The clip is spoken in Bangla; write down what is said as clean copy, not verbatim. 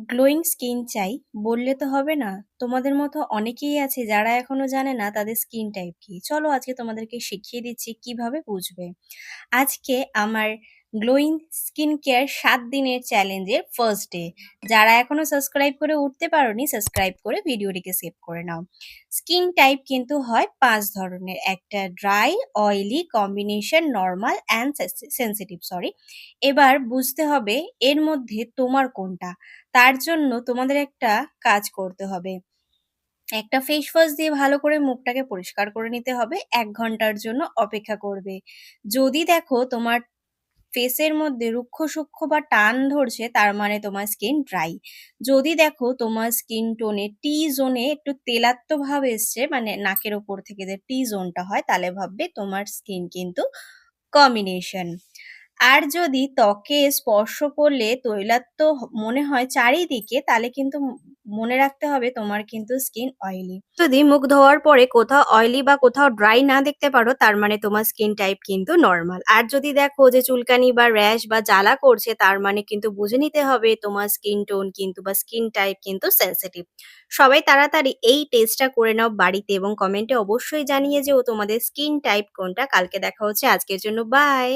গ্লোয়িং স্কিন চাই বললে তো হবে না। তোমাদের মতো অনেকেই আছে যারা এখনো জানে না তাদের স্কিন টাইপ কি। চলো আজকে তোমাদেরকে শিখিয়ে দিচ্ছি কিভাবে বুঝবে। আজকে আমার গ্লোয়িং স্কিন কেয়ার 7 দিনের চ্যালেঞ্জের ফার্স্ট ডে। যারা এখনো সাবস্ক্রাইব করে উঠতে পারোনি, সাবস্ক্রাইব করে ভিডিওটিকে সেভ করে নাও। স্কিন টাইপ কিন্তু হয় 5 ধরনের, একটা dry, oily, combination, normal and sensitive. Sorry, এবার বুঝতে হবে এর মধ্যে তোমার কোনটা। তার জন্য তোমাদের একটা কাজ করতে হবে। একটা ফেস ওয়াশ দিয়ে ভালো করে মুখটাকে পরিষ্কার করে নিতে হবে। 1 ঘন্টার জন্য অপেক্ষা করবে। যদি দেখো তোমার ফেসের মধ্যে রুক্ষ সূক্ষ্ম বা টান ধরছে, তার মানে তোমার স্কিন ড্রাই। যদি দেখো তোমার স্কিন টোনে টি জোনে একটু তেলাত্ম ভাব এসছে, মানে নাকের ওপর থেকে যে টি জোনটা হয়, তাহলে ভাববে তোমার স্কিন কিন্তু কম্বিনেশন। আর যদি ত্বকে স্পর্শ করলে তৈলাক্ত মনে হয় চারিদিকে, তাহলে কিন্তু মনে রাখতে হবে তোমার কিন্তু স্কিন অয়েলি। যদি মুখ ধোয়ার পরে কোথাও অয়েলি বা কোথাও ড্রাই না দেখতে পারো, তার মানে তোমার স্কিন টাইপ কিন্তু নর্মাল। আর যদি দেখো যে চুলকানি বা র্যাশ বা জ্বালা করছে, তার মানে কিন্তু বুঝে নিতে হবে তোমার স্কিন টোন কিন্তু বা স্কিন টাইপ কিন্তু সেনসিটিভ। সবাই তাড়াতাড়ি এই টেস্টটা করে নাও বাড়িতে এবং কমেন্টে অবশ্যই জানিয়ে যে ও তোমাদের স্কিন টাইপ কোনটা। কালকে দেখা হচ্ছে, আজকের জন্য বাই।